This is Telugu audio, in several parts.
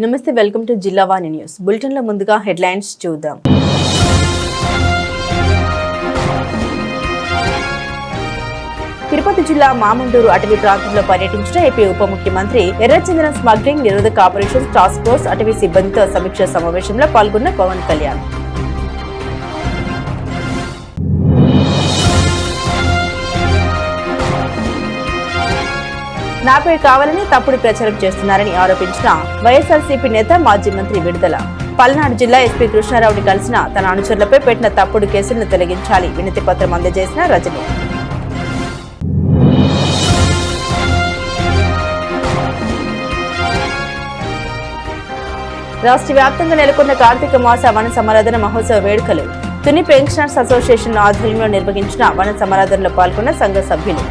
నమస్తే, welcome to Jillavani news bulletin లో ముందుగా హెడ్లైన్స్ చూద్దాం. తిరుపతి జిల్లా మామండూరు అటవీ ప్రాంతంలో పర్యటించిన ఏపీ ఉప ముఖ్యమంత్రి ఎర్రచందనం స్మగ్లింగ్ నిరోధక ఆపరేషన్స్ టాస్క్ ఫోర్స్ అటవీ సిబ్బందితో సమీక్ష సమావేశంలో పాల్గొన్న పవన్ కళ్యాణ్. నాపై కావాలని తప్పుడు ప్రచారం చేస్తున్నారని ఆరోపించిన వైఎస్ఆర్సీపీ నేత మాజీ మంత్రి విడుదల. పల్నాడు జిల్లా ఎస్పీ కృష్ణారావుని కలిసిన తన అనుచరులపై పెట్టిన తప్పుడు కేసులను తొలగించాలి, వినతి పత్రం అందజేసిన రజనీ. రాష్ట్ర వ్యాప్తంగా నెలకొన్న కార్తీక మాస వన సమారాధన మహోత్సవ వేడుకలు తుని పెన్షనర్స్ అసోసియేషన్ ఆధ్వర్యంలో నిర్వహించిన వన సమారాధనలో పాల్గొన్న సంఘ సభ్యులు.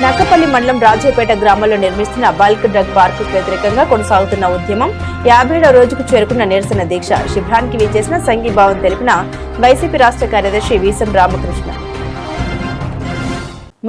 నక్కపల్లి మండలం రాజేపేట గ్రామంలో నిర్మిస్తున్న బల్క్ డ్రగ్ పార్కు వ్యతిరేకంగా కొనసాగుతున్న ఉద్యమం 57వ రోజుకు చేరుకున్న నిరసన దీక్ష శిబిరానికి విచ్చేసిన సంఘీభావం తెలిపిన వైసీపీ రాష్ట్ర కార్యదర్శి వీసం రామకృష్ణ.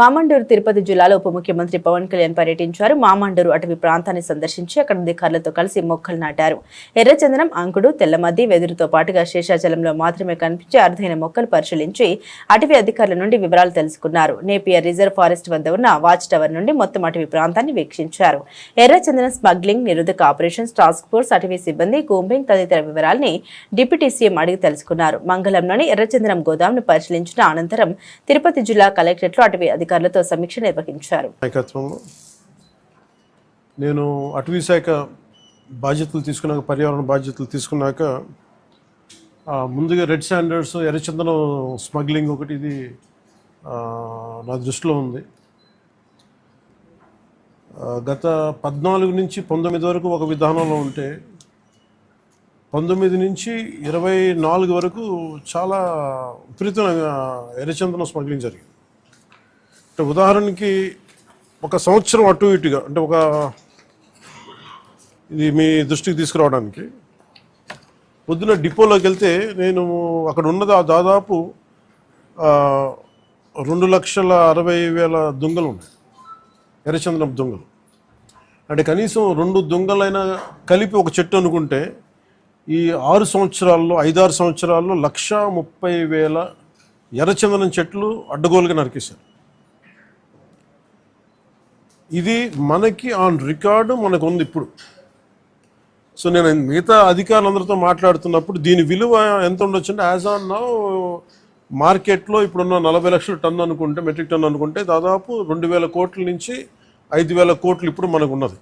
మామండూరు తిరుపతి జిల్లాలో ఉప ముఖ్యమంత్రి పవన్ కళ్యాణ్ పర్యటించారు. మామండూరు అటవీ ప్రాంతాన్ని సందర్శించి అక్కడ అధికారులతో కలిసి మొక్కలు నాటారు. ఎర్రచందనం, అంకుడు, తెల్లమద్ది, వెదురుతో పాటుగా శేషాచలంలో మాత్రమే కనిపించే అరుదైన మొక్కలు పరిశీలించి అటవీ అధికారుల నుండి వివరాలు తెలుసుకున్నారు. నేపియర్ రిజర్వ్ ఫారెస్ట్ వద్ద ఉన్న వాచ్ టవర్ నుండి మొత్తం అటవీ ప్రాంతాన్ని వీక్షించారు. ఎర్రచందనం స్మగ్లింగ్ నిరోధక ఆపరేషన్స్ టాస్క్ ఫోర్స్ అటవీ సిబ్బంది కూంబింగ్ తదితర వివరాల్ని డిప్యూటీ సీఎం అడిగి తెలుసుకున్నారు. మంగళంలోని ఎర్రచందనం గోదాంను పరిశీలించిన అనంతరం తిరుపతి జిల్లా కలెక్టరేట్లో అటవీ అధికారులతో సమీక్ష నిర్వహించారు. నేను అటవీ శాఖ బాధ్యతలు తీసుకున్నాక, పర్యావరణ బాధ్యతలు తీసుకున్నాక ముందుగా రెడ్ శాండర్స్, ఎర్రచందనం స్మగ్లింగ్ ఒకటి ఇది నా దృష్టిలో ఉంది. గత 14 నుంచి 19 వరకు ఒక విధానంలో ఉంటే 19 నుంచి 24 వరకు చాలా విపరీతంగా ఎర్రచందనం స్మగ్లింగ్ జరిగింది. అంటే ఉదాహరణకి ఒక సంవత్సరం అటు ఇటుగా, అంటే ఇది మీ దృష్టికి తీసుకురావడానికి, పొద్దున డిపోలోకి వెళ్తే నేను అక్కడ ఉన్నది దాదాపు 2,60,60,000 దుంగలు ఉన్నాయి, ఎర్రచందనం దుంగలు. అంటే కనీసం 2 దుంగలైనా కలిపి ఒక చెట్టు అనుకుంటే ఈ 6 సంవత్సరాల్లో 5-6 సంవత్సరాల్లో 1,30,000 ఎర్రచందనం చెట్లు అడ్డగోలుగా నరికేశారు. ఇది మనకి ఆన్ రికార్డు మనకు ఉంది ఇప్పుడు. సో నేను మిగతా అధికారులందరితో మాట్లాడుతున్నప్పుడు దీని విలువ ఎంత ఉండొచ్చు అంటే, యాజ్ ఆన్ నౌ మార్కెట్లో ఇప్పుడున్న 40 లక్షల టన్ను అనుకుంటే, మెట్రిక్ టన్ను అనుకుంటే దాదాపు 2,000 కోట్ల నుంచి 5,000 కోట్లు ఇప్పుడు మనకు ఉన్నది.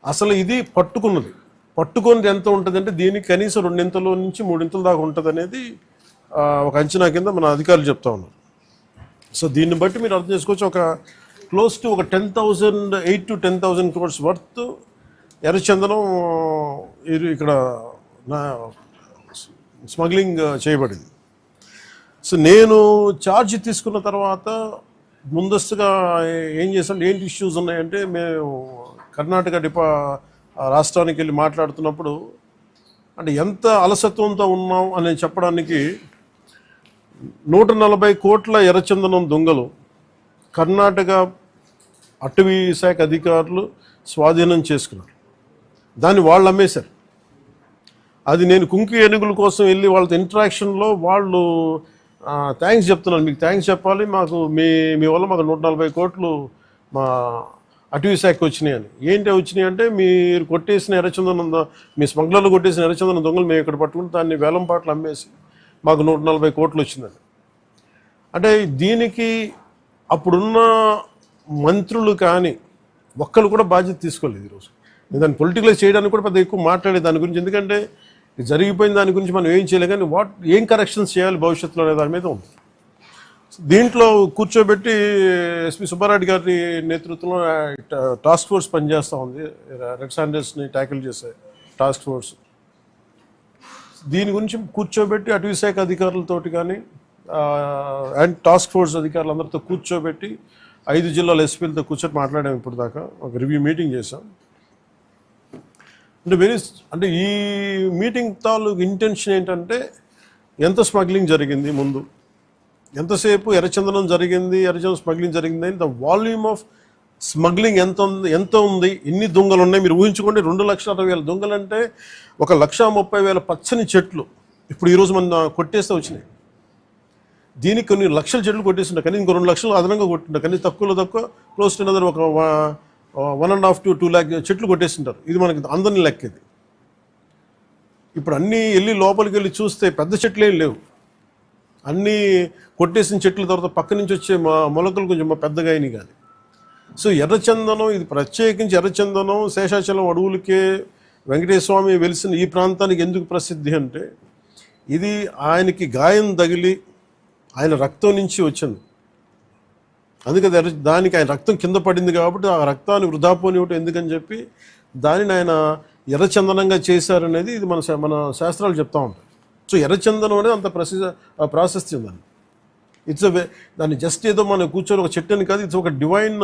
అసలు ఇది పట్టుకున్నది ఎంత ఉంటుంది అంటే దీనికి కనీసం 2 నుంచి 3 దాకా ఉంటుంది అనేది ఒక అంచనా కింద మన అధికారులు చెప్తా ఉన్నారు. సో దీన్ని బట్టి మీరు అర్థం చేసుకోవచ్చు, ఒక close to 8,000 to 10,000 crores worth ఎర్రచందనం ఇక్కడ స్మగ్లింగ్ చేయబడింది. సో నేను ఛార్జ్ తీసుకున్న తర్వాత ముందస్తుగా ఏం చేసాం, ఏంటి ఇష్యూస్ ఉన్నాయంటే, మేము కర్ణాటక రాష్ట్రానికి వెళ్ళి మాట్లాడుతున్నప్పుడు అంటే ఎంత అలసత్వంతో ఉన్నాం అని చెప్పడానికి 140 కోట్ల ఎర్రచందనం దొంగలు కర్ణాటక అటవీ శాఖ అధికారులు స్వాధీనం చేసుకున్నారు. దాన్ని వాళ్ళు అమ్మేశారు. అది నేను కుంకి ఏనుగుల కోసం వెళ్ళి వాళ్ళతో ఇంటరాక్షన్లో వాళ్ళు థ్యాంక్స్ చెప్తున్నాను, మీకు థ్యాంక్స్ చెప్పాలి, మాకు మీ వల్ల మాకు 140 కోట్లు మా అటవీ శాఖకు వచ్చినాయి అని. ఏంటి వచ్చినాయి అంటే, మీరు కొట్టేసిన ఎర్రచందనం, మీ స్మగ్లర్లు కొట్టేసిన ఎర్రచందనం దొంగలు మేము ఇక్కడ పట్టుకుని దాన్ని వేలం పాటలు అమ్మేసి మాకు 140 కోట్లు వచ్చిందని. అంటే దీనికి అప్పుడున్న మంత్రులు కానీ ఒక్కరు కూడా బాధ్యత తీసుకోలేదు. ఈరోజు నేను దాన్ని పొలిటికలైజ్ చేయడానికి కూడా పెద్ద ఎక్కువ మాట్లాడే దాని గురించి, ఎందుకంటే జరిగిపోయిన దాని గురించి మనం ఏం చేయలేం, కానీ ఏం కరెక్షన్స్ చేయాలి భవిష్యత్తులో అనే దాని మీద ఉంది. దీంట్లో కూర్చోబెట్టి ఎస్పీ సుబ్బారెడ్డి గారి నేతృత్వంలో టాస్క్ ఫోర్స్ పనిచేస్తూ ఉంది, రెడ్ శాండర్స్ని ట్యాకిల్ చేసే టాస్క్ ఫోర్స్. దీని గురించి కూర్చోబెట్టి అటవీ శాఖ అధికారులతోటి కానీ అండ్ టాస్క్ ఫోర్స్ అధికారులందరితో కూర్చోబెట్టి 5 జిల్లాల ఎస్పీలతో కూర్చొని మాట్లాడాము. ఇప్పుడు దాకా ఒక రివ్యూ మీటింగ్ చేసాం. అంటే ఈ మీటింగ్ తాలూకు ఇంటెన్షన్ ఏంటంటే, ఎంత స్మగ్లింగ్ జరిగింది ముందు, ఎంతసేపు ఎర్రచందనం జరిగింది, ఎర్రచందనం స్మగ్లింగ్ జరిగింది అని ద వాల్యూమ్ ఆఫ్ స్మగ్లింగ్ ఎంత ఉంది, ఎన్ని దొంగలు ఉన్నాయి మీరు ఊహించుకోండి. 2,60,000 దొంగలు అంటే 1,30,000 పచ్చని చెట్లు ఇప్పుడు ఈరోజు మన కొట్టేస్తే వచ్చినాయి. దీనికి కొన్ని లక్షల చెట్లు కొట్టేస్తుంటాయి, కానీ ఇంకో 2 లక్షలు అదనంగా కొట్టుంటారు, కానీ తక్కువ క్లోజ్ టు అనదర్ ఒక 1.5 to 2 lakh చెట్లు కొట్టేస్తుంటారు. ఇది మనకి అందరినీ లెక్కేది. ఇప్పుడు అన్నీ వెళ్ళి లోపలికి వెళ్ళి చూస్తే పెద్ద చెట్లు ఏం లేవు, అన్నీ కొట్టేసిన చెట్ల తర్వాత పక్క నుంచి వచ్చే మొలకలు కొంచెం పెద్దగా అయినాయి. కానీ సో ఎర్రచందనం ఇది ప్రత్యేకించి ఎర్రచందనం శేషాచలం అడవులకే వెంకటేశ్వర స్వామి వెలిసిన ఈ ప్రాంతానికి ఎందుకు ప్రసిద్ధి అంటే ఇది ఆయనకి గాయం తగిలి ఆయన రక్తం నుంచి వచ్చింది. అందుకే దానికి ఆయన రక్తం కింద పడింది కాబట్టి ఆ రక్తాన్ని వృధా పోనివ్వటం ఎందుకని చెప్పి దానిని ఆయన ఎర్రచందనంగా చేశారనేది ఇది మన శాస్త్రాలు చెప్తా ఉంటాయి. సో ఎర్రచందనం అనేది అంత ప్రాశస్త్యం దాన్ని జస్ట్ ఏదో మనం కూర్చొని ఒక చెట్టుని కాదు, ఇది ఒక డివైన్.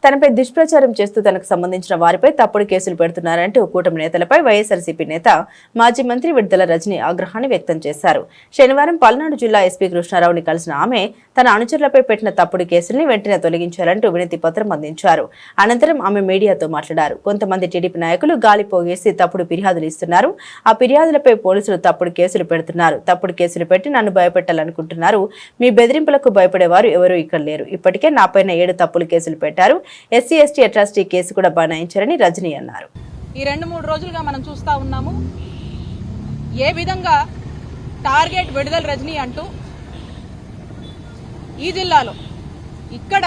తనపై దుష్ప్రచారం చేస్తూ తనకు సంబంధించిన వారిపై తప్పుడు కేసులు పెడుతున్నారంటూ కూటమి నేతలపై వైఎస్ఆర్సీపీ నేత మాజీ మంత్రి విడుదల రజని ఆగ్రహాన్ని వ్యక్తం చేశారు. శనివారం పల్నాడు జిల్లా ఎస్పీ కృష్ణారావుని కలిసిన ఆమె తన అనుచరులపై పెట్టిన తప్పుడు కేసుల్ని వెంటనే తొలగించారంటూ వినతి పత్రం అందించారు. అనంతరం ఆమె మీడియాతో మాట్లాడారు. కొంతమంది టీడీపీ నాయకులు గాలి పోగేసి తప్పుడు ఫిర్యాదులు ఇస్తున్నారు. ఆ ఫిర్యాదులపై పోలీసులు తప్పుడు కేసులు పెడుతున్నారు. తప్పుడు కేసులు పెట్టి నన్ను భయపెట్టాలనుకుంటున్నారు. మీ బెదిరింపులకు భయపడేవారు ఎవరూ ఇక్కడ లేరు. ఇప్పటికే నాపైన 7 తప్పుడు కేసులు పెట్టారు. ఎస్సీ ఎస్టీ అట్రాసిటీ కేసు కూడా బనాయించారని రజని అన్నారు. ఈ 2-3 రోజులుగా మనం చూస్తా ఉన్నాము ఏ విధంగా టార్గెట్ విడుదల రజని అంటూ ఈ జిల్లాలో ఇక్కడ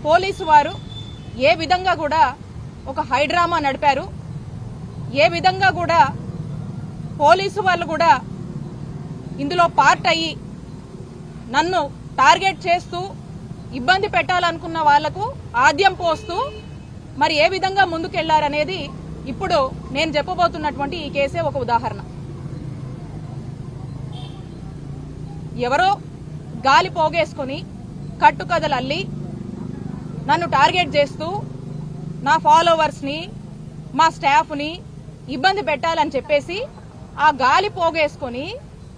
పోలీసు వారు ఏ విధంగా కూడా ఒక హైడ్రామా నడిపారు, ఏ విధంగా కూడా పోలీసు వాళ్ళు కూడా ఇందులో పార్ట్ అయ్యి నన్ను టార్గెట్ చేస్తూ ఇబ్బంది పెట్టాలనుకున్న వాళ్లకు ఆద్యం పోస్తూ మరి ఏ విధంగా ముందుకెళ్లారనేది ఇప్పుడు నేను చెప్పబోతున్నటువంటి ఈ కేసే ఒక ఉదాహరణ. ఎవరో గాలి పోగేసుకుని కట్టుకథలు అల్లి నన్ను టార్గెట్ చేస్తూ నా ఫాలోవర్స్ని మా స్టాఫ్ని ఇబ్బంది పెట్టాలని చెప్పేసి ఆ గాలి పోగేసుకొని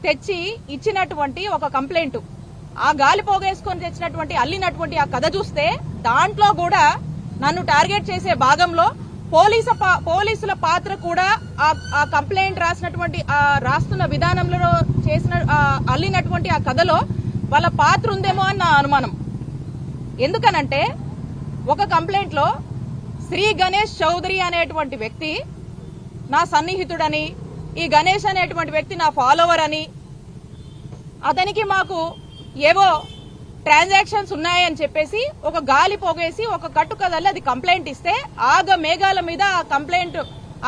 తెచ్చి ఇచ్చినటువంటి ఒక కంప్లైంట్, ఆ గాలి పోగేసుకొని తెచ్చినటువంటి అల్లినటువంటి ఆ కథ చూస్తే దాంట్లో కూడా నన్ను టార్గెట్ చేసే భాగంలో పోలీసుల పాత్ర కూడా ఆ కంప్లైంట్ రాసినటువంటి ఆ రాస్తున్న విధానంలో చేసిన అల్లినటువంటి ఆ కథలో వాళ్ళ పాత్ర ఉందేమో అని నా అనుమానం. ఎందుకనంటే ఒక కంప్లైంట్ లో శ్రీ గణేష్ చౌదరి అనేటువంటి వ్యక్తి నా సన్నిహితుడని, ఈ గణేష్ అనేటువంటి వ్యక్తి నా ఫాలోవర్ అని, అతనికి మాకు ఏవో ట్రాన్సాక్షన్స్ ఉన్నాయని చెప్పేసి ఒక గాలి పోగేసి ఒక కట్టుకదల్లి అది కంప్లైంట్ ఇస్తే ఆగ మేఘాల మీద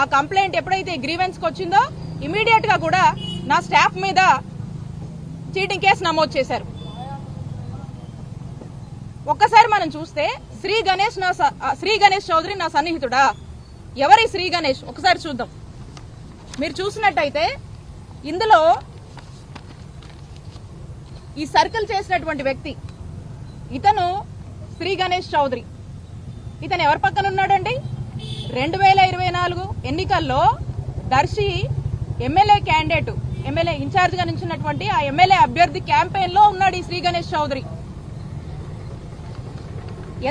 ఆ కంప్లైంట్ ఎప్పుడైతే గ్రీవెన్స్ కి వచ్చిందో ఇమీడియట్ గా కూడా నా స్టాఫ్ మీద చీటింగ్ కేసు నమోదు చేశారు. ఒక్కసారి మనం చూస్తే శ్రీ గణేష్ చౌదరి నా సన్నిహితుడా? ఎవరి శ్రీ గణేష్ ఒకసారి చూద్దాం. మీరు చూసినట్టయితే ఇందులో ఈ సర్కిల్ చేసినటువంటి వ్యక్తి ఇతను శ్రీ గణేష్ చౌదరి. ఇతను ఎవరి పక్కన ఉన్నాడండి? 2024 ఎన్నికల్లో Darsi MLA candidate, MLA incharge గా నిలిచినటువంటి ఆ ఎమ్మెల్యే అభ్యర్థి క్యాంపెయిన్ లో ఉన్నాడు ఈ శ్రీ గణేష్ చౌదరి.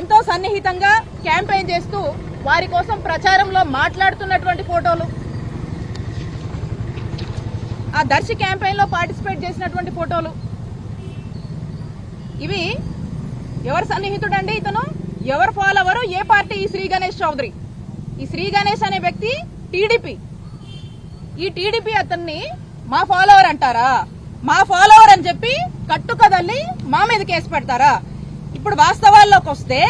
ఎంతో సన్నిహితంగా క్యాంపెయిన్ చేస్తూ వారి కోసం ప్రచారంలో మాట్లాడుతున్నటువంటి ఫోటోలు, ఆ దర్శి క్యాంపెయిన్ లో పార్టిసిపేట్ చేసినటువంటి ఫోటోలు, ఇవి ఎవరు సన్నిహితుడండి? ఇతను ఎవరు ఫాలోవరు? ఏ పార్టీ? ఈ శ్రీ గణేష్ చౌదరి. ఈ శ్రీ గణేష్ అనే వ్యక్తి టీడీపీ. ఈ టీడీపీ అతన్ని మా ఫాలోవర్ అంటారా? మా ఫాలోవర్ అని చెప్పి కట్టుకదల్లి మా మీద కేసు పెడతారా? ఇప్పుడు వాస్తవాల్లోకి వస్తే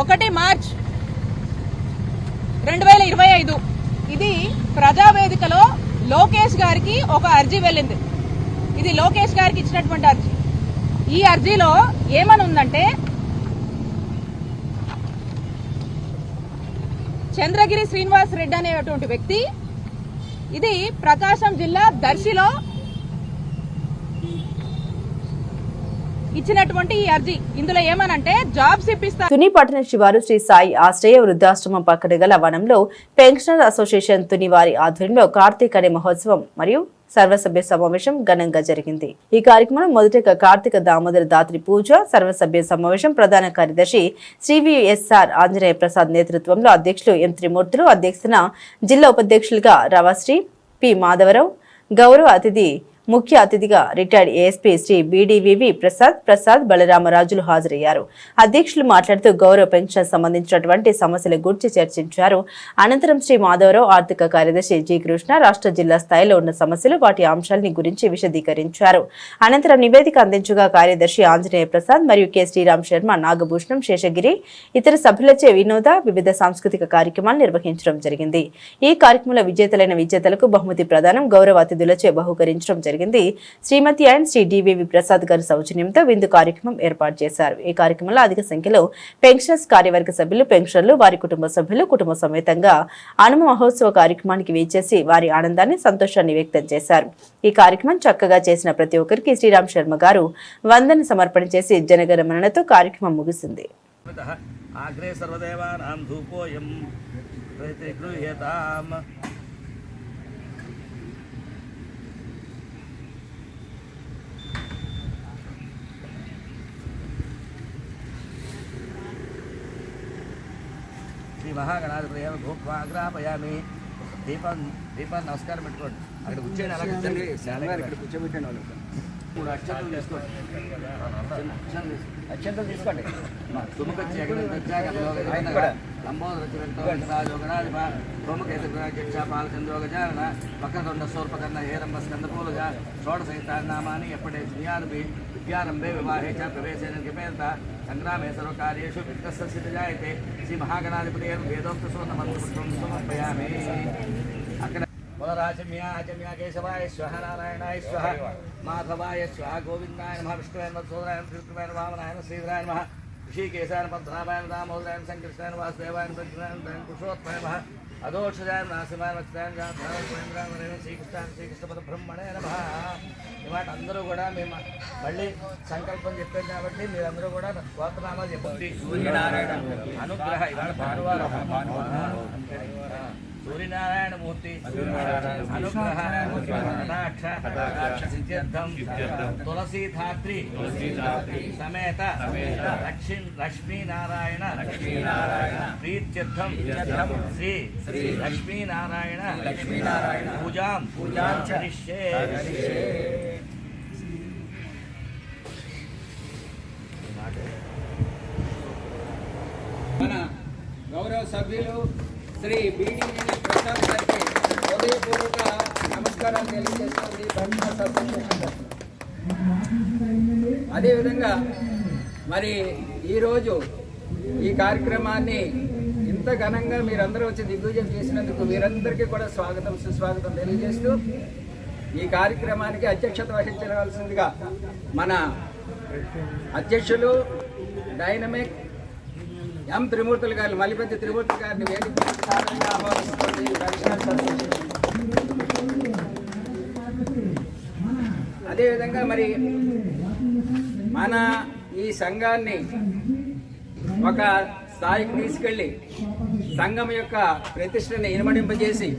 1 మార్చ్ 2025 ఇది ప్రజావేదికలో లోకేష్ గారికి ఒక అర్జీ వెళ్ళింది. ఇది లోకేష్ గారికి ఇచ్చినటువంటి అర్జీ. ఈ అర్జీలో ఏమని ఉందంటే, చంద్రగిరి శ్రీనివాస్ రెడ్డి అనేటువంటి వ్యక్తి, ఇది ప్రకాశం జిల్లా దర్శిలో ఇచ్చినటువంటి ఈ అర్జీ ఇందులో ఏమనంటే జాబ్స్ ఇప్పిస్తారు. తుని పట్టణ శివారు శ్రీ సాయి ఆశ్రయ వృద్ధాశ్రమం పక్కన గల వనంలో పెన్షనర్ అసోసియేషన్ తుని వారి ఆధ్వర్యంలో కార్తీక అనే మహోత్సవం మరియు సర్వసభ్య సమావేశం ఘనంగా జరిగింది. ఈ కార్యక్రమం మొదటగా కార్తీక దామోదర దాత్రి పూజ, సర్వసభ్య సమావేశం ప్రధాన కార్యదర్శి శ్రీవిఎస్ఆర్ ఆంజనేయ ప్రసాద్ నేతృత్వంలో అధ్యక్షులు ఎం త్రిమూర్తులు అధ్యక్షతన జిల్లా ఉపాధ్యక్షులుగా రవాశ్రీ పి మాధవరావు, గౌరవ అతిథి ముఖ్య అతిథిగా రిటైర్డ్ ఏఎస్పీ శ్రీ బీడీవీవి ప్రసాద్ బలరామరాజులు హాజరయ్యారు. అధ్యక్షులు మాట్లాడుతూ గౌరవ పెన్షన్ సంబంధించినటువంటి సమస్యల గురించి చర్చించారు. అనంతరం శ్రీ మాధవరావు ఆర్థిక కార్యదర్శి జి కృష్ణ రాష్ట్ర జిల్లా స్థాయిలో ఉన్న సమస్యలు వాటి అంశాలని గురించి విశదీకరించారు. అనంతరం నివేదిక అందించగా కార్యదర్శి ఆంజనేయ ప్రసాద్ మరియు కె శ్రీరామ్ శర్మ, నాగభూషణం, శేషగిరి ఇతర సభ్యులచే వివిధ సాంస్కృతిక కార్యక్రమాలు నిర్వహించడం జరిగింది. ఈ కార్యక్రమంలో విజేతలైన విజేతలకు బహుమతి ప్రదానం, గౌరవ అతిథులచే బహుకరించడం జరిగింది. శ్రీమతి అండ్ శ్రీ డివివి ప్రసాద్ గారి సౌజన్యంతో విందు కార్యక్రమం ఏర్పాటు చేశారు. ఈ కార్యక్రమంలో అధిక సంఖ్యలో పెన్షనర్స్ కార్యవర్గ సభ్యులు, పెన్షనర్లు, వారి కుటుంబ సభ్యులు కుటుంబ సమేతంగా హనుమ మహోత్సవ కార్యక్రమానికి వేచేసి వారి ఆనందాన్ని, సంతోషాన్ని వ్యక్తం చేశారు. ఈ కార్యక్రమం చక్కగా చేసిన ప్రతి ఒక్కరికి శ్రీరామ్ శర్మ గారు వందన సమర్పణ చేసి జనగణమనతో కార్యక్రమం ముగిసింది. శ్రీ మహాగణాధిపతయ భూగ్రాపయామి. దీపం నమస్కారం పెట్టుకోండి. అక్కడ కూర్చొని అలా కూర్చొని ఇక్కడ కూర్చోబెట్టండి. వాళ్ళు 3 అక్షంతలు తీసుకోండి. అక్షంతలు తీసుకోండి. తుమ్మకొచ్చి ఎక్కడ లంబోదరచోగణాధిప హోమకేశ పాలచంద్రోగజాన వక్రతుండ శూర్పకర్ణ హేరంబ స్కందపూలుగా షోడశైతాన్నామాని ఎప్పటి శ్రీయాదపి విద్యారంభే వివాహే చ ప్రవేశేన కిపేత సంగ్రామే సర్వకార్యేషు విత్తస్య సిద్ధిజాయతే శ్రీ మహాగణాధిపతయ వేదోక్త సువర్ణమంత్రం సమర్పయామి. అక్కడ మొదరాచమ్యా కేశవాయ స్వహ నారాయణాయ స్వహ మాధవాయ స్వహ గోవిందాయ నమః విష్ణువాయ నమః సోదరాయ త్రివిక్రమాయ వామనాయ శ్రీధరాయ నమః ఋషికేశాయ పద్మనాభాయ దామోదరాయ సంకృష్ణాయ వాసుదేవాయ ప్రజ్ఞాయ పురుషోత్తమాయ నమః అదోక్షజాయ నాసిమాయ వత్సాయ శ్రీకృష్ణ పద బ్రహ్మణే నమః. ఈ మాట అందరూ కూడా మేము మళ్ళీ సంకల్పం చెప్పాం కాబట్టి మీరందరూ కూడా గోత్రనామాలు చెప్పండి. సూర్యనారాయణ అనుగ్రహ ఇవాళ భానువారం సూర్యనారాయణ మూర్తి అనుగ్రహ కటాక్ష సిద్ధ్యర్థం తులసీధాత్రి సమేత లక్ష్మీనారాయణ ప్రీత్యర్థం శ్రీ లక్ష్మీనారాయణ పూజాం చరిష్యే. మన గౌరవ సభ్యులు శ్రీ బీడీవీ ప్రసాద్ గారికి హృదయపూర్వక నమస్కారాలు తెలియజేస్తుంది బ్రహ్మస్ అసోసియేషన్. అదేవిధంగా మరి ఈరోజు ఈ కార్యక్రమాన్ని ఇంత ఘనంగా మీరందరూ వచ్చి దిగ్విజయం చేసినందుకు మీరందరికీ కూడా స్వాగతం సుస్వాగతం తెలియజేస్తూ ఈ కార్యక్రమానికి అధ్యక్షత వహించవలసిందిగా మన అధ్యక్షులు డైనమిక్ ఎం త్రిమూర్తులు గారు, మల్లిపెద్ది త్రిమూర్తి గారిని వేదిక సాధారణంగా ఆహ్వానిస్తుంది. అదేవిధంగా మరి మన ఈ సంఘాన్ని ఒక స్థాయికి తీసుకెళ్ళి సంఘం యొక్క ప్రతిష్టని ఇనుమడింపజేసి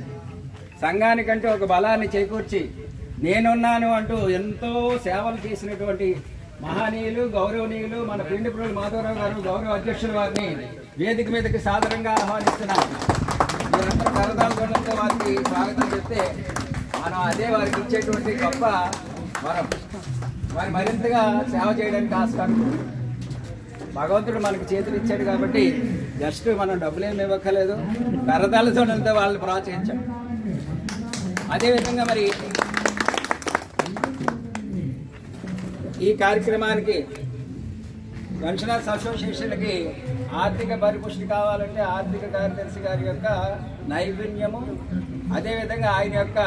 సంఘానికంటే ఒక బలాన్ని చేకూర్చి నేనున్నాను అంటూ ఎంతో సేవలు చేసినటువంటి మహనీయులు, గౌరవనీయులు మన పిండిప్రోలు మాధవరావు గారు, గౌరవ అధ్యక్షుల వారిని వేదిక మీదకి సాధారణంగా ఆహ్వానిస్తున్నాం. మీరందరూ కరదాల గొడవలతో వారికి స్వాగతం చెప్తే మనం అదే వారికి ఇచ్చేటువంటి గొప్ప వరం. వారు మరింతగా సేవ చేయడానికి ఆస్కారం. భగవంతుడు మనకి చేతులు ఇచ్చాడు కాబట్టి జస్ట్ మనం డబ్బులేమి ఇవ్వక్కర్లేదు, కరదాలతోనంతా వాళ్ళని ప్రోత్సహించాం. అదేవిధంగా మరి ఈ కార్యక్రమానికి పెన్షనర్స్ అసోసియేషన్కి ఆర్థిక పరిపుష్టి కావాలంటే ఆర్థిక కార్యదర్శి గారి యొక్క నైపుణ్యము, అదేవిధంగా ఆయన యొక్క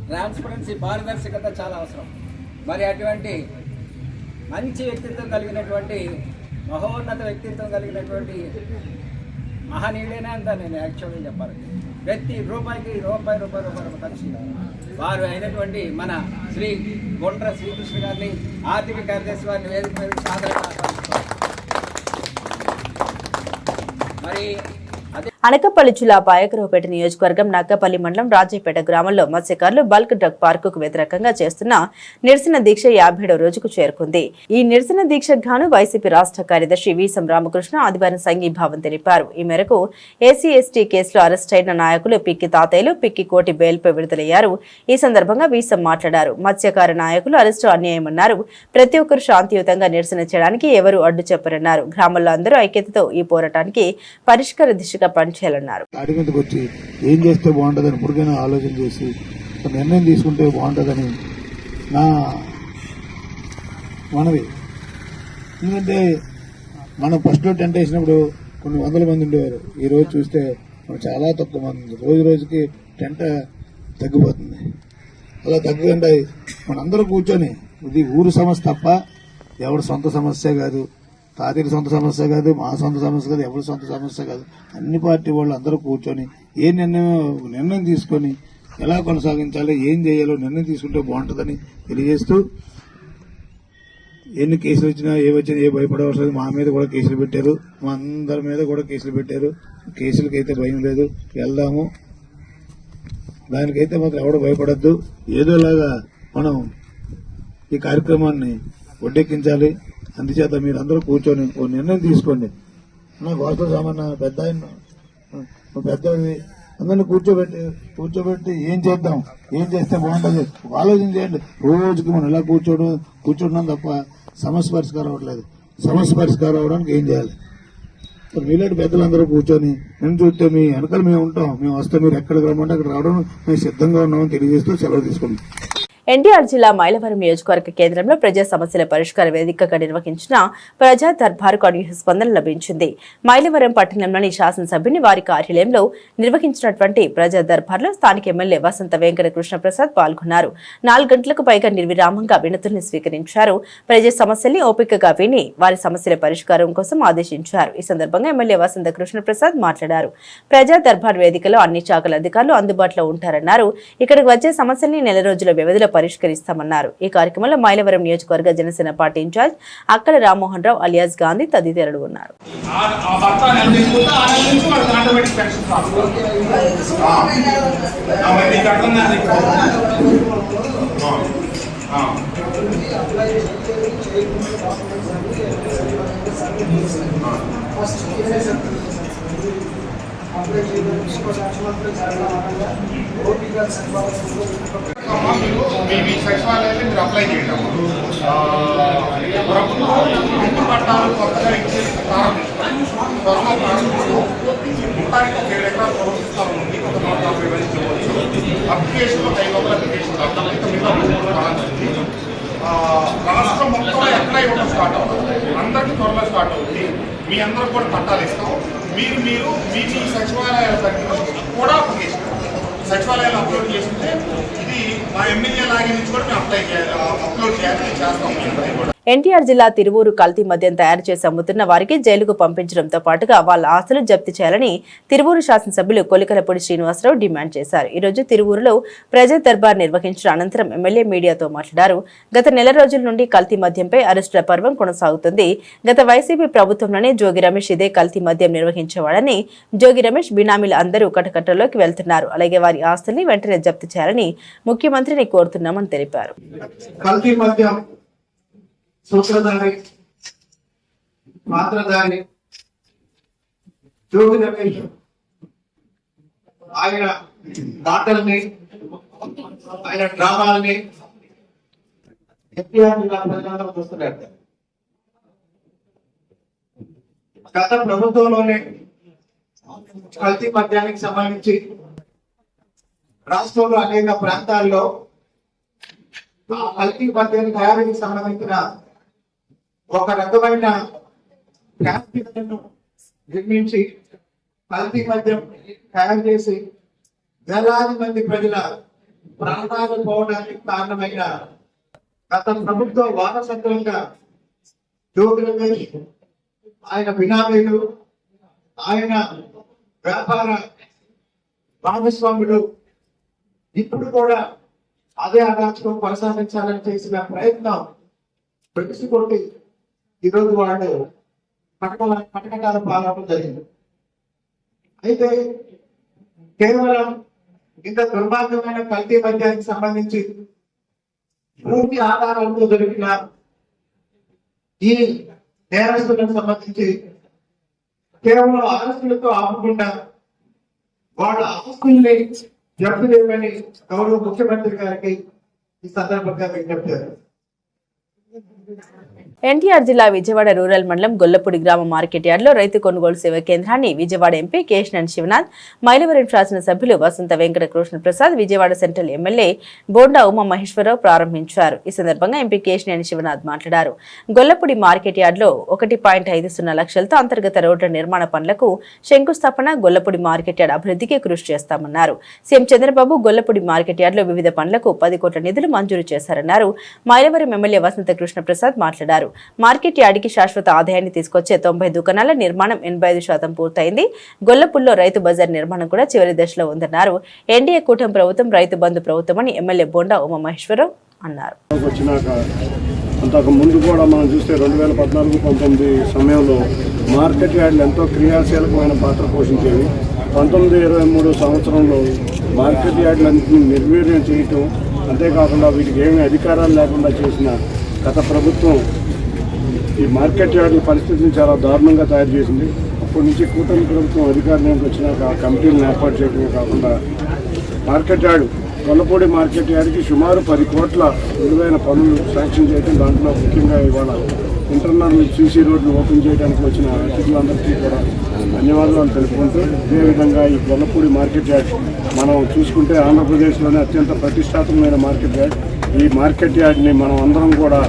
ట్రాన్స్పరెన్సీ, పారదర్శకత చాలా అవసరం. మరి అటువంటి మంచి వ్యక్తిత్వం కలిగినటువంటి, మహోన్నత వ్యక్తిత్వం కలిగినటువంటి మహనీయుడేనా అంతా నేను యాక్చువల్గా చెప్పాలి. ప్రతి రూపాయికి రూపాయి ఖర్చు. వారు అయినటువంటి మన శ్రీ గుండ్ర శ్రీకృష్ణ గారిని ఆర్థిక కార్యదర్శి వారిని వేదిక మీద సాధారణ మరి అనకాపల్లి జిల్లా పాయకరావుపేట నియోజకవర్గం నక్కపల్లి మండలం రాజేపేట గ్రామంలో మత్స్యకారులు బల్క్ డ్రగ్ పార్కుకు వ్యతిరేకంగా చేస్తున్న నిరసన దీక్ష 57వ రోజుకు చేరుకుంది. ఈ నిరసన దీక్షకు గాను వైసీపీ రాష్ట్ర కార్యదర్శి వీసం రామకృష్ణ ఆదివారం సంఘీభావం తెలిపారు. ఈ మేరకు ఎస్సీ ఎస్టీ కేసులో అరెస్ట్ అయిన నాయకులు పిక్కి తాతయ్యలు పిక్కి కోటి బెయిల్పై విడుదలయ్యారు. ఈ సందర్భంగా వీసం మాట్లాడారు. మత్స్యకార నాయకులు అరెస్టు అన్యాయమన్నారు. ప్రతి ఒక్కరు శాంతియుతంగా నిరసన చేయడానికి ఎవరు అడ్డు చెప్పరన్నారు. గ్రామంలో అందరూ ఐక్యతతో ఈ పోరాటానికి పరిష్కార దిశగా పనిచేయాలన్నారు. అడిగేందుకు వచ్చి ఏం చేస్తే బాగుంటుందని ఇప్పటికైనా ఆలోచన చేసి నిర్ణయం తీసుకుంటే బాగుంటుందని నా మనవి. ఎందుకంటే మనం ఫస్ట్ టెంట్ వేసినప్పుడు కొన్ని వందల మంది ఉండేవారు. ఈ రోజు చూస్తే చాలా తక్కువ మంది ఉంది. రోజు రోజుకి టెంట్ తగ్గిపోతుంది. అలా తగ్గకుండా మనందరూ కూర్చొని ఇది ఊరు సమస్య తప్ప ఎవరి సొంత సమస్య కాదు, తాతయ్య సొంత సమస్య కాదు, మా సొంత సమస్య కాదు, ఎవరి సొంత సమస్య కాదు. అన్ని పార్టీ వాళ్ళు అందరూ కూర్చొని ఏ నిర్ణయం తీసుకొని ఎలా కొనసాగించాలో ఏం చేయాలో నిర్ణయం తీసుకుంటే బాగుంటుందని తెలియజేస్తూ ఎన్ని కేసులు వచ్చినా ఏ భయపడవలసిన మా మీద కూడా కేసులు పెట్టారు, మా అందరి మీద కూడా కేసులు పెట్టారు. కేసులకైతే భయం లేదు, వెళ్దాము. దానికైతే మాత్రం ఎవడో భయపడద్దు. ఏదోలాగా మనం ఈ కార్యక్రమాన్ని ఒడ్డెక్కించాలి. అందుచేత మీరు అందరూ కూర్చొని ఓ నిర్ణయం తీసుకోండి. నాకు వాస్తవ సామాన్య పెద్ద అందరినీ కూర్చోబెట్టి ఏం చేద్దాం, ఏం చేస్తే బాగుంటుంది ఆలోచన చేయండి. రోజుకి మనం ఇలా కూర్చుంటున్నాం తప్ప సమస్య పరిష్కారం అవ్వట్లేదు. సమస్య పరిష్కారం అవ్వడానికి ఏం చేయాలి? మీలాంటి పెద్దలందరూ కూర్చొని నేను చూస్తే మీ వెనకాల మేము ఉంటాం, మేము వస్తే మీరు ఎక్కడికి రమ్మంటే అక్కడ రావడం మేము సిద్ధంగా ఉన్నామని తెలియజేస్తూ సెలవు తీసుకుంటాం. ఎన్టీఆర్ జిల్లా మైలవరం నియోజకవర్గ కేంద్రంలో ప్రజా సమస్యల పరిష్కార వేదికగా నిర్వహించిన ప్రజా దర్బారుకు అనూహ్య స్పందన లభించింది. మైలవరం పట్టణంలోని శాసనసభ్యుని వారి కార్యాలయంలో నిర్వహించినటువంటి ప్రజా దర్బార్లో స్థానిక ఎమ్మెల్యే వసంత వెంకట కృష్ణప్రసాద్ పాల్గొన్నారు. 4 గంటలకు పైగా నిర్విరామంగా వినతుల్ని స్వీకరించారు. ప్రజా సమస్యల్ని ఓపికగా విని వారి సమస్యల పరిష్కారం కోసం ఆదేశించారు. ఈ సందర్భంగా ఎమ్మెల్యే వసంత కృష్ణప్రసాద్ మాట్లాడారు. ప్రజా దర్బార్ వేదికలో అన్ని శాఖల అధికారులు అందుబాటులో ఉంటారన్నారు. ఇక్కడికి వచ్చే సమస్యల్ని నెల రోజుల వ్యవధిలో పరిష్కరిస్తామన్నారు. ఈ కార్యక్రమంలో మైలవరం నియోజకవర్గ జనసేన పార్టీ ఇన్ఛార్జ్ అక్కల రామ్మోహన్ రావు అలియాస్ గాంధీ తదితరులు ఉన్నారు. మీ సచివాలయాన్ని మీరు అప్లై చేయడం ప్రభుత్వం ఇంటి పట్టాలు కొత్తగా ఇచ్చే త్వరలో ప్రారంభిస్తూ 37 ఎకరాల ప్రవర్తిస్తాం ఉంది. ఒక 140 ఇవ్వచ్చు. అప్లికేషన్లో 5 అప్లికేషన్ రాష్ట్రం మొత్తంలో ఎక్కడ ఇవ్వడం స్టార్ట్ అవుతుంది. అందరికీ త్వరలో స్టార్ట్ అవుతుంది. మీ అందరూ కూడా పట్టాలు ఇస్తాం. మీరు మీ సచివాలయాల దగ్గర కూడా అప్లికేషన్ సచివాలయాలు అప్లోడ్ చేస్తుంటే ఇది మా ఎమ్మెల్యే లాగే నుంచి కూడా మేము అప్లోడ్ చేయాలని చేస్తాం. ఎన్టీఆర్ జిల్లా తిరువూరు కల్తీ మద్యం తయారు చేసి అమ్ముతున్న వారికి జైలుకు పంపించడంతో పాటుగా వాళ్ళ ఆస్తులు జప్తు చేయాలని తిరువూరు శాసనసభ్యులు కొలికలపూడి శ్రీనివాసరావు డిమాండ్ చేశారు. ఈ రోజు తిరువూరులో ప్రజా దర్బార్ నిర్వహించిన అనంతరం ఎమ్మెల్యే మీడియాతో మాట్లాడారు. గత నెల రోజుల నుండి కల్తీ మద్యంపై అరెస్టుల పర్వం కొనసాగుతుంది. గత వైసీపీ ప్రభుత్వంలోనే జోగి రమేష్ ఇదే కల్తీ మద్యం నిర్వహించేవాడని, జోగి రమేష్ బినామీలు అందరూ కటకట్టలోకి వెళ్తున్నారు. అలాగే వారి ఆస్తుల్ని వెంటనే జప్తు చేయాలని ముఖ్యమంత్రిని కోరుతున్నామని తెలిపారు. సూత్రధారి, పాత్రధారి జోగి రమేష్ ఆయన మాటల్ని, ఆయన డ్రామాలని చూస్తున్నారు. గత ప్రభుత్వంలోనే కల్తీ మద్యానికి సంబంధించి రాష్ట్రంలో అనేక ప్రాంతాల్లో కల్తీ మద్యాన్ని తయారీకి సంబంధించిన ఒక రకమైన ఫ్యాక్టరీలను నిర్మించి కల్తీ మద్యం తయారు చేసి వేలాది మంది ప్రజల ప్రాణాలు పోవడానికి కారణమైన గత ప్రభుత్వ వారసత్వంగా జోగి రమేష్, ఆయన బినామీలు, ఆయన వ్యాపార భాగస్వాములు ఇప్పుడు కూడా అదే అరాచకం కొనసాగించాలని చేసిన ప్రయత్నం పెట్టుకుంటే ఈరోజు వాళ్ళు పట్టణకాల పాలన జరిగింది. అయితే కేవలం ఇంత దుర్మార్గమైన కల్తీ మద్యానికి సంబంధించి పూర్తి ఆధారాలతో దొరికిన ఈ నేరస్తులకు సంబంధించి కేవలం అరెస్టులతో ఆపకుండా వాళ్ళ ఆస్తుల్ని జప్తు చేయమని గౌరవ ముఖ్యమంత్రి గారికి ఈ సందర్భంగా విజ్ఞప్తి చేశారు. ఎన్టీఆర్ జిల్లా విజయవాడ రూరల్ మండలం గొల్లపూడి గ్రామ మార్కెట్ యార్డ్లో రైతు కొనుగోలు సేవా కేంద్రాన్ని విజయవాడ ఎంపీ కేశినేని శివనాథ్, మైలవరం శాసన సభ్యులు వసంత వెంకట కృష్ణ ప్రసాద్, విజయవాడ సెంట్రల్ ఎమ్మెల్యే బోండా ఉమామహేశ్వరరావు ప్రారంభించారు. ఈ సందర్భంగా ఎంపీ కేశినేని శివనాథ్ మాట్లాడారు. గొల్లపూడి మార్కెట్ యార్డ్లో 1.50 లక్షలతో అంతర్గత రోడ్ల నిర్మాణ పనులకు శంకుస్థాపన, గొల్లపూడి మార్కెట్ యార్డ్ అభివృద్ధికి కృషి చేస్తామన్నారు. సీఎం చంద్రబాబు గొల్లపూడి మార్కెట్ యార్డ్లో వివిధ పనులకు 10 కోట్ల నిధులు మంజూరు చేశారన్నారు. మైలవరం ఎమ్మెల్యే వసంత కృష్ణ ప్రసాద్ మాట్లాడారు. మార్కెట్ యార్డ్కి శాశ్వత ఆదాయాన్ని తీసుకొచ్చే 90 దుకాణాల నిర్మాణం 85% పూర్తయింది. గొల్లపూడిలో రైతు బజార్ నిర్మాణం కూడా చివరి దశలో ఉందన్నారు. ఎన్డీఏ కూటమి ప్రభుత్వం రైతు బంధు ప్రభుత్వం అని ఎమ్మెల్యే బోండా ఉమామహేశ్వరరావు అన్నారు. అంతకు ముందు కూడా మనం చూస్తే 2014-19 సమయంలో మార్కెట్ యార్డ్లు ఎంతో క్రియాశీలకమైన పాత్ర పోషించేవి. 1923 సంవత్సరంలో మార్కెట్ యార్డ్లన్నింటినీ నిర్వీర్యం చేయటం, అంతేకాకుండా వీటికి ఏమీ అధికారాలు లేకుండా చేసిన గత ప్రభుత్వం ఈ మార్కెట్ యార్డ్ పరిస్థితిని చాలా దారుణంగా తయారు చేసింది. అప్పటి నుంచి కూటమి ప్రభుత్వం అధికారంలోకి వచ్చినాక ఆ కమిటీలను ఏర్పాటు చేయడమే కాకుండా మార్కెట్ యార్డ్ గొల్లపూడి మార్కెట్ యార్డ్కి సుమారు 10 కోట్ల విలువైన పనులు శాంక్షన్ చేయడం, దాంట్లో ముఖ్యంగా ఇవాళ ఇంటర్నల్ సీసీ రోడ్లు ఓపెన్ చేయడానికి వచ్చిన అతిథులందరికీ కూడా ధన్యవాదాలు తెలుపుకుంటూ, అదేవిధంగా ఈ గొల్లపూడి మార్కెట్ యార్డ్ మనం చూసుకుంటే ఆంధ్రప్రదేశ్లోనే అత్యంత ప్రతిష్టాత్మకమైన మార్కెట్ యార్డ్. ఈ మార్కెట్ యార్డ్ని మనం అందరం కూడా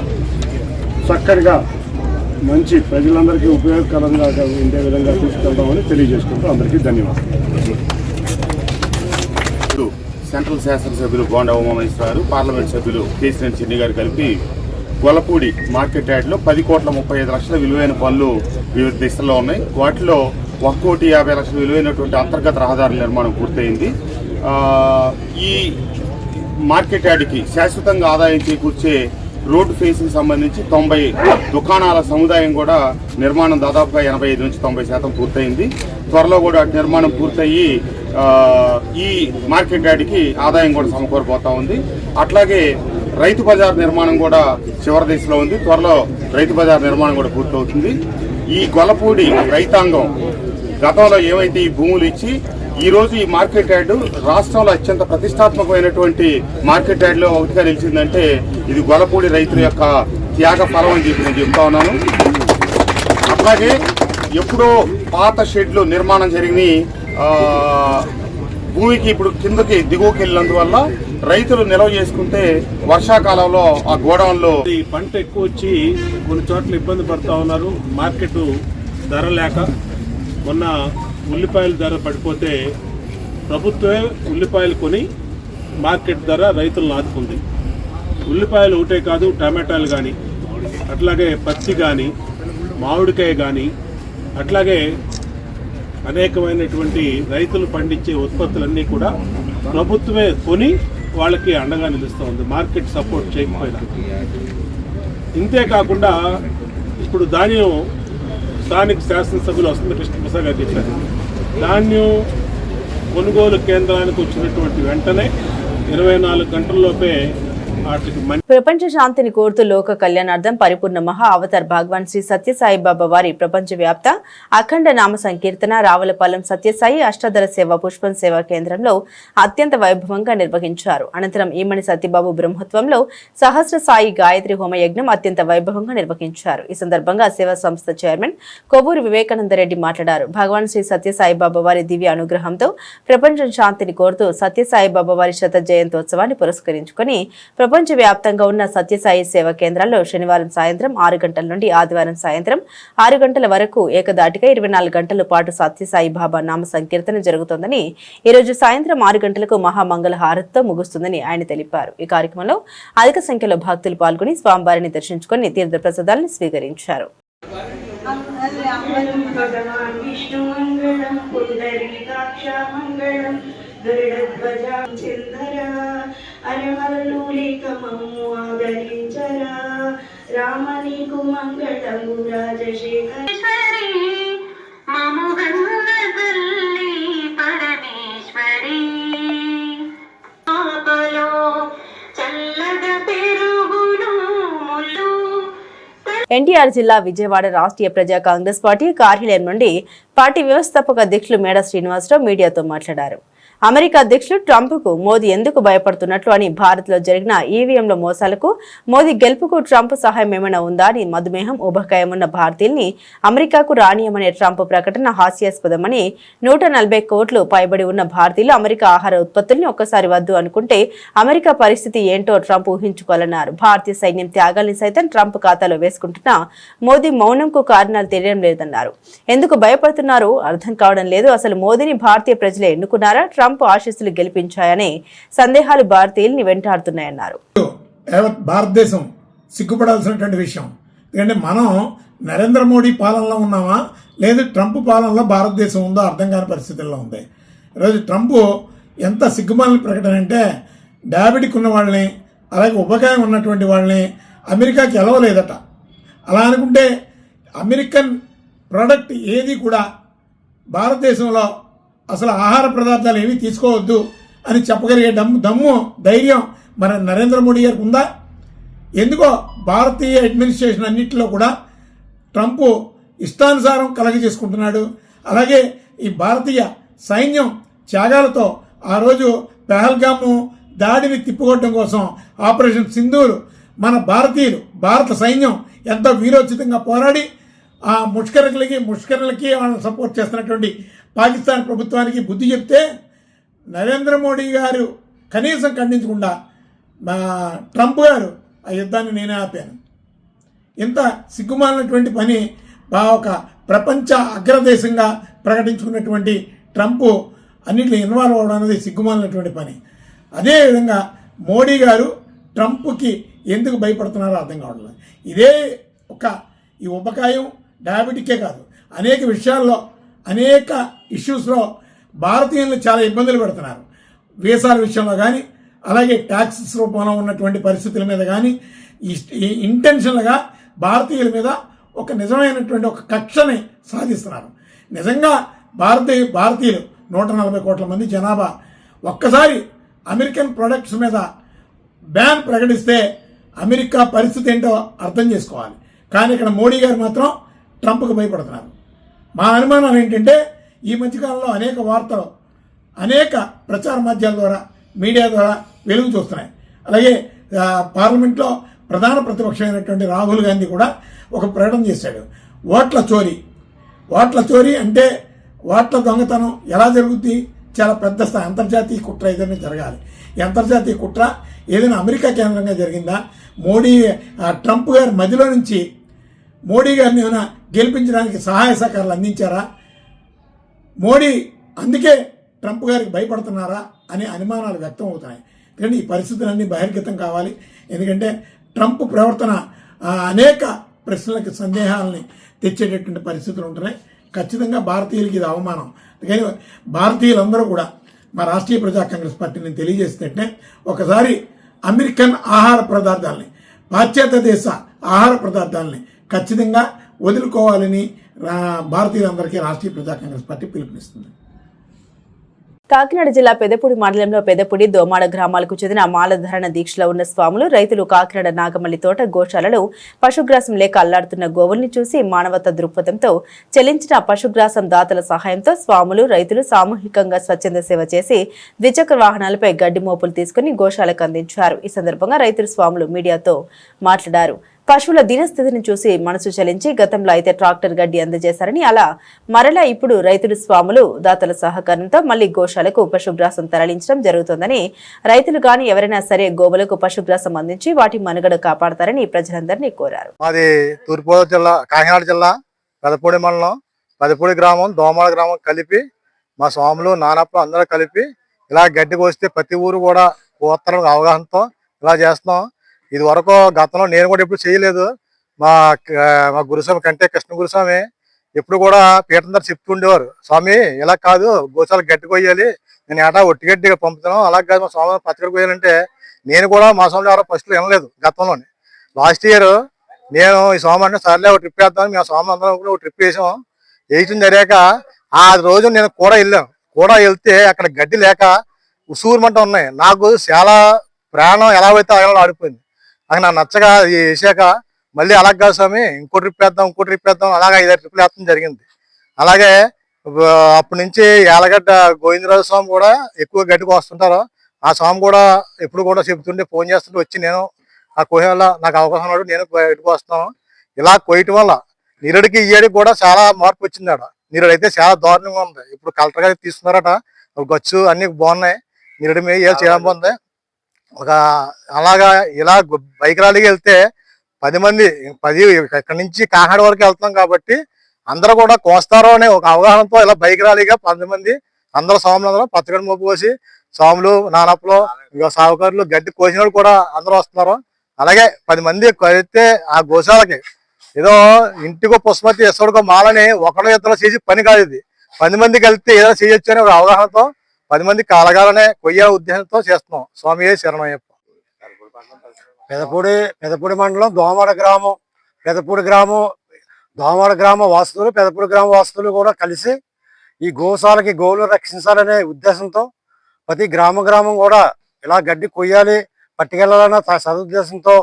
చక్కగా మంచి ప్రజలందరికీ ఉపయోగకరంగా ఉండే విధంగా తీసుకెళ్దామని తెలియజేసుకుంటూ అందరికీ ధన్యవాదాలు. సెంట్రల్ శాసనసభ్యులు బోండా ఉమామహేశ్వరరావు, పార్లమెంట్ సభ్యులు కేశినేని చిన్ని గారు కలిపి గొల్లపూడి మార్కెట్ యార్డ్లో 10,35,00,000 విలువైన పనులు వివిధ దిశల్లో ఉన్నాయి. వాటిలో 1,50,00,000 విలువైనటువంటి అంతర్గత రహదారుల నిర్మాణం పూర్తయింది. ఈ మార్కెట్ యార్డ్కి శాశ్వతంగా ఆదాయం చేకూర్చే రోడ్డు ఫేసింగ్ సంబంధించి 90 దుకాణాల సముదాయం కూడా నిర్మాణం దాదాపుగా 85-90% పూర్తయింది. త్వరలో కూడా నిర్మాణం పూర్తయ్యి ఈ మార్కెట్ యార్డ్కి ఆదాయం కూడా సమకూరబోతా ఉంది. అట్లాగే రైతు బజార్ నిర్మాణం కూడా చివరి దశలో ఉంది. త్వరలో రైతు బజార్ నిర్మాణం కూడా పూర్తవుతుంది. ఈ గొల్లపూడి రైతాంగం గతంలో ఏవైతే ఈ భూములు ఇచ్చి ఈరోజు ఈ మార్కెట్ యార్డు రాష్ట్రంలో అత్యంత ప్రతిష్టాత్మకమైనటువంటి మార్కెట్ యార్డులో ఒకటిగా నిలిచిందంటే ఇది గొల్లపూడి రైతుల యొక్క త్యాగ ఫలం అని చెప్పి నేను చెప్తా ఉన్నాను. అట్లాగే ఎప్పుడో పాత షెడ్లు నిర్మాణం జరిగినాయి, భూమికి ఇప్పుడు కిందకి దిగువకి వెళ్ళినందువల్ల రైతులు నిల్వ చేసుకుంటే వర్షాకాలంలో ఆ గోడౌన్లో ఈ పంట ఎక్కువ వచ్చి కొన్ని చోట్ల ఇబ్బంది పడుతూ ఉన్నారు. మార్కెట్ ధర లేక మొన్న ఉల్లిపాయల ధర పడిపోతే ప్రభుత్వమే ఉల్లిపాయలు కొని మార్కెట్ ధర రైతులను ఆదుకుంది. ఉల్లిపాయలు ఒకటే కాదు, టమాటాలు కానీ, అట్లాగే పత్తి కానీ, మామిడికాయ కానీ, అట్లాగే అనేకమైనటువంటి రైతులు పండించే ఉత్పత్తులన్నీ కూడా ప్రభుత్వమే కొని వాళ్ళకి అండగా నిలుస్తూ ఉంది, మార్కెట్ సపోర్ట్ చేయకపోయినా. ఇంతేకాకుండా ఇప్పుడు ధాన్యం స్థానిక శాసనసభ్యులు వసంత కృష్ణ ప్రసాద్ గారు చెప్పారు, ధాన్యం కొనుగోలు కేంద్రానికి వచ్చినటువంటి వెంటనే 24 గంటల్లోపే ప్రపంచ శాంతిని కోరుతూ లోక కళ్యాణార్థం పరిపూర్ణ మహా అవతార్ భగవాన్ శ్రీ సత్యసాయిబాబా వారి ప్రపంచవ్యాప్త అఖండ నామ సంకీర్తన రావులపాలెం సత్యసాయి అష్టాదర సేవ పుష్పం సేవా కేంద్రంలో అత్యంత వైభవంగా నిర్వహించారు. అనంతరం ఈమణి సత్యబాబు బ్రహ్మత్వంలో సహస్ర సాయి గాయత్రి హోమ యజ్ఞం అత్యంత వైభవంగా నిర్వహించారు. ఈ సందర్భంగా సేవా సంస్థ చైర్మన్ కొవ్వూరు వివేకానందరెడ్డి మాట్లాడారు. భగవాన్ శ్రీ సత్యసాయిబాబా వారి దివ్య అనుగ్రహంతో ప్రపంచ శాంతిని కోరుతూ సత్యసాయిబాబా వారి శత జయంతోత్సవాన్ని పురస్కరించుకుని ప్రపంచవ్యాప్తంగా ఉన్న సత్యసాయి సేవా కేంద్రాల్లో శనివారం సాయంత్రం 6 గంటల నుండి ఆదివారం సాయంత్రం 6 గంటల వరకు ఏకదాటిగా 24 గంటల పాటు సత్యసాయి బాబా నామ సంకీర్తన జరుగుతోందని, ఈ రోజు సాయంత్రం 6 గంటలకు మహామంగళ హారతితో ముగుస్తుందని ఆయన తెలిపారు. ఈ కార్యక్రమంలో అధిక సంఖ్యలో భక్తులు పాల్గొని స్వామివారిని దర్శించుకుని తీర్థ ప్రసాదాలను స్వీకరించారు. గరుడధ్వజా చందరా అరహరలూలికమము ఆదరించరా రామ నీకు మంగళము రాజశేఖరేశ్వరి మముగన్నదల్లి పరమేశ్వరి ఆపలో చల్లగా పెరుగును ముల్లు. ఎన్టీఆర్ జిల్లా విజయవాడ రాష్ట్రీయ ప్రజా కాంగ్రెస్ పార్టీ కార్యాలయం నుండి పార్టీ వ్యవస్థాపక అధ్యక్షులు మేడ శ్రీనివాసరావు మీడియాతో మాట్లాడారు. అమెరికా అధ్యక్షులు ట్రంప్కు మోదీ ఎందుకు భయపడుతున్నట్లు అని, భారత్లో జరిగిన ఈవీఎంల మోసాలకు మోదీ గెలుపుకు ట్రంప్ సహాయం ఏమైనా ఉందా అని, మధుమేహం ఉబకాయం ఉన్న భారతీయుల్ని అమెరికాకు రానియమనే ట్రంప్ ప్రకటన హాస్యాస్పదమని, 140 కోట్లు పైబడి ఉన్న భారతీయులు అమెరికా ఆహార ఉత్పత్తుల్ని ఒక్కసారి వద్దు అనుకుంటే అమెరికా పరిస్థితి ఏంటో ట్రంప్ ఊహించుకోవాలన్నారు. భారతీయ సైన్యం త్యాగాల్ని సైతం ట్రంప్ ఖాతాలో వేసుకుంటున్న మోదీ మౌనంకు కారణాలు తెలియడం లేదన్నారు. ఎందుకు భయపడుతున్నారో అర్థం కావడం లేదు. అసలు మోదీని భారతీయ ప్రజలే ఎన్నుకున్నారా, ట్రంప్ ఆశీస్సులు గెలిపించాయనే సందేహాలు భారతీయుల్ని వెంటాడుతున్నాయన్నారు. భారతదేశం సిగ్గుపడాల్సినటువంటి విషయం. ఎందుకంటే మనం నరేంద్ర మోడీ పాలనలో ఉన్నామా లేదు ట్రంప్ పాలనలో భారతదేశం ఉందో అర్థం కాని పరిస్థితుల్లో ఉంది. ఈరోజు ట్రంప్ ఎంత సిగ్గుమాలిన ప్రకటన అంటే, డయాబెటిక్ ఉన్న వాళ్ళని అలాగే ఉపకాయం ఉన్నటువంటి వాళ్ళని అమెరికాకి ఎలవలేదట. అలా అనుకుంటే అమెరికన్ ప్రోడక్ట్ ఏది కూడా భారతదేశంలో అసలు ఆహార పదార్థాలు ఏమీ తీసుకోవద్దు అని చెప్పగలిగే దమ్ము ధైర్యం మన నరేంద్ర మోడీ గారికి ఉందా? ఎందుకో భారతీయ అడ్మినిస్ట్రేషన్ అన్నింటిలో కూడా ట్రంప్ ఇష్టానుసారం కలగజేసుకుంటున్నాడు. అలాగే ఈ భారతీయ సైన్యం త్యాగాలతో ఆ రోజు పెహల్గాము దాడిని తిప్పుకోవడం కోసం ఆపరేషన్ సింధూర్ మన భారతీయులు భారత సైన్యం ఎంతో వీరోచితంగా పోరాడి ఆ ముష్కరులకి వాళ్ళని సపోర్ట్ చేస్తున్నటువంటి పాకిస్తాన్ ప్రభుత్వానికి బుద్ధి చెప్తే నరేంద్ర మోడీ గారు కనీసం ఖండించకుండా ట్రంప్ గారు ఆ యుద్ధాన్ని నేనే ఆపాను. ఇంత సిగ్గుమాలినటువంటి పని ఒక ప్రపంచ అగ్రదేశంగా ప్రకటించుకున్నటువంటి ట్రంప్ అన్నింటిలో ఇన్వాల్వ్ అవ్వడం అనేది సిగ్గుమాలినటువంటి పని. అదేవిధంగా మోడీ గారు ట్రంప్కి ఎందుకు భయపడుతున్నారో అర్థం కావట్లేదు. ఇదే ఈ ఉపకాయం డయాబెటిక్కే కాదు, అనేక విషయాల్లో అనేక ఇష్యూస్లో భారతీయులను చాలా ఇబ్బందులు పెడుతున్నారు. వీసాల విషయంలో కానీ అలాగే ట్యాక్సెస్ రూపంలో ఉన్నటువంటి పరిస్థితుల మీద కానీ ఇంటెన్షన్లుగా భారతీయుల మీద ఒక నిజమైనటువంటి ఒక కక్షని సాధిస్తున్నారు. నిజంగా భారతీయులు 140 కోట్ల మంది జనాభా ఒక్కసారి అమెరికన్ ప్రొడక్ట్స్ మీద బ్యాన్ ప్రకటిస్తే అమెరికా పరిస్థితి ఏంటో అర్థం చేసుకోవాలి. కానీ ఇక్కడ మోడీ గారు మాత్రం ట్రంప్కి భయపడుతున్నారు. మా అనుమానం ఏంటంటే, ఈ మధ్యకాలంలో అనేక వార్తలు అనేక ప్రచార మాధ్యమాల ద్వారా మీడియా ద్వారా వెలుగు చూస్తున్నాయి. అలాగే పార్లమెంట్లో ప్రధాన ప్రతిపక్షమైనటువంటి రాహుల్ గాంధీ కూడా ఒక ప్రకటన చేశాడు. ఓట్ల చోరీ అంటే ఓట్ల దొంగతనం ఎలా జరుగుద్ది? చాలా పెద్ద స్థాయి అంతర్జాతీయ కుట్ర ఏదైనా జరగాలి. ఈ అంతర్జాతీయ కుట్ర ఏదైనా అమెరికా కేంద్రంగా జరిగిందా? ట్రంప్ గారి మధ్యలో నుంచి మోడీ గారిని ఏమైనా గెలిపించడానికి సహాయ సహకారాలు అందించారా? మోడీ అందుకే ట్రంప్ గారికి భయపడుతున్నారా అనే అనుమానాలు వ్యక్తం అవుతున్నాయి. కానీ ఈ పరిస్థితులన్నీ బహిర్గతం కావాలి. ఎందుకంటే ట్రంప్ ప్రవర్తన అనేక ప్రశ్నలకు సందేహాలని తెచ్చేటటువంటి పరిస్థితులు ఉంటున్నాయి. ఖచ్చితంగా భారతీయులకి ఇది అవమానం. కానీ భారతీయులందరూ కూడా మా రాష్ట్రీయ ప్రజా కాంగ్రెస్ పార్టీని తెలియజేస్తుంటే, ఒకసారి అమెరికన్ ఆహార పదార్థాలని పాశ్చాత్య దేశ ఆహార పదార్థాలని ఖచ్చితంగా వదులుకోవాలని భారతీయులందరికీ రాష్ట్రీయ ప్రజా కాంగ్రెస్ పార్టీ పిలుపునిస్తుంది. కాకినాడ జిల్లా పెదపూడి మండలంలో పెదపూడి దోమాడ గ్రామాలకు చెందిన మాలధారణ దీక్షలో ఉన్న స్వాములు రైతులు కాకినాడ నాగమల్లి తోట గోశాలలో పశుగ్రాసం లేక అల్లాడుతున్న గోవుల్ని చూసి మానవతా దృక్పథంతో చెల్లించిన పశుగ్రాసం దాతల సహాయంతో స్వాములు రైతులు సామూహికంగా స్వచ్ఛంద సేవ చేసి ద్విచక్ర వాహనాలపై గడ్డి మోపులు తీసుకుని గోశాలకు అందించారు. ఈ సందర్భంగా రైతులు స్వాములు మీడియాతో మాట్లాడారు. పశువుల దీనస్థితిని చూసి మనసు చలించి గతంలో అయితే ట్రాక్టర్ గడ్డి అందజేశారని, అలా మరలా ఇప్పుడు రైతులు స్వాములు దాతల సహకారంతో మళ్లీ గోశాలకు పశుగ్రాసం తరలించడం జరుగుతోందని, రైతులు గాని ఎవరైనా సరే గోవులకు పశుగ్రాసం అందించి వాటి మనుగడ కాపాడతారని ప్రజలందరినీ కోరారు. మాది తూర్పుగోదావరి జిల్లా కాకినాడ జిల్లా పెదపూడి మండలం పెదపూడి గ్రామం దోమాడ గ్రామం కలిపి మా స్వాములు నానప్ప అందరూ కలిపి ఇలా గడ్డి కోస్తే ప్రతి ఊరు కూడా కోత్తరం అవగాహనతో ఇలా చేస్తున్నాం. ఇది వరకు గతంలో నేను కూడా ఎప్పుడు చేయలేదు. మా గురుస్వామి కంటే కృష్ణ గురుస్వామి ఎప్పుడు కూడా పీఠం దగ్గర చెప్తూ ఉండేవారు, స్వామి ఇలా కాదు గోశాల గడ్డి కొయ్యాలి, నేను ఏటా ఒట్టిగడ్డిగా పంపుతాను. అలాగే కాదు మా స్వామి పచ్చడి పోయాలంటే నేను కూడా మా స్వామిలో ఎవరో ఫస్ట్లో వినలేదు గతంలోనే. లాస్ట్ ఇయర్ నేను ఈ స్వామి అంటే సర్లే ఒక ట్రిప్ వేద్దామని మేము స్వామి అందరం కూడా ఒక ట్రిప్ వేసాం. వేయటం జరిగాక ఆ రోజు నేను కూడా వెళ్ళాను. కూడా వెళ్తే అక్కడ గడ్డి లేక ఉసూరుమంట ఉన్నాయి. నాకు చాలా ప్రాణం ఎలా అయితే అలా ఆడిపోయింది. అక్కడ నాకు నచ్చగా వేసాక మళ్ళీ అలాగే కాదు స్వామి ఇంకో ట్రిప్ వేద్దాం అలాగే 5-6 ట్రిప్లు వేస్తాం జరిగింది. అలాగే అప్పటి నుంచి యాలగడ్డ గోవిందరాజు స్వామి కూడా ఎక్కువ గడ్డికి వస్తుంటారు. ఆ స్వామి కూడా ఎప్పుడు కూడా చెబుతుంటే ఫోన్ చేస్తుంటే వచ్చి నేను ఆ కోహెల నాకు అవకాశం ఉన్నాడు నేను గడ్డికి వస్తాను. ఇలా కొయ్యటం వల్ల నిరుడికి ఇయ్యడికి కూడా చాలా మార్పు వచ్చింది. ఆడ నిరుడు అయితే చాలా దారుణంగా ఉంది. ఇప్పుడు కలెక్టర్ గారికి తీసుకున్నారట. గచ్చు అన్ని బాగున్నాయి. నిరుడి మీద ఏ చేయడం బాగుంది. ఒక అలాగా ఇలా బైక్ ర్యాలీకి వెళ్తే 10 మంది ఇక్కడి నుంచి కాకినాడ వరకు వెళ్తాం కాబట్టి అందరూ కూడా కోస్తారో అనే ఒక అవగాహనతో ఇలా బైక్ ర్యాలీగా 10 మంది అందరూ స్వాములు పచ్చగడ్డి మోపు కోసి స్వాములు నానప్పలు ఇంకా సావుకారులు గడ్డి కోసిన వాళ్ళు కూడా అందరూ వస్తున్నారు. అలాగే 10 మంది కలిస్తే ఆ గోశాలకి ఏదో ఇంటికో పుష్పతి ఎసడుకో మాలని ఒకడో ఇద్దరు చేసి పని కాదు. ఇది 10 మంది కలిస్తే ఏదో చేయొచ్చు అనే ఒక అవగాహనతో 10 మంది కలగాలనే కొయ్య ఉద్దేశంతో చేస్తున్నాం. స్వామి శరణయ్యప్ప. పెదపూడి మండలం దోమడ గ్రామ వాస్తువులు పెదపూడి గ్రామ వాస్తువులు కూడా కలిసి ఈ గోశాలకి గోవులు రక్షించాలనే ఉద్దేశంతో ప్రతి గ్రామం కూడా ఇలా గడ్డి కొయ్యాలి పట్టుకెళ్ళాలన్న సదుద్దేశంతో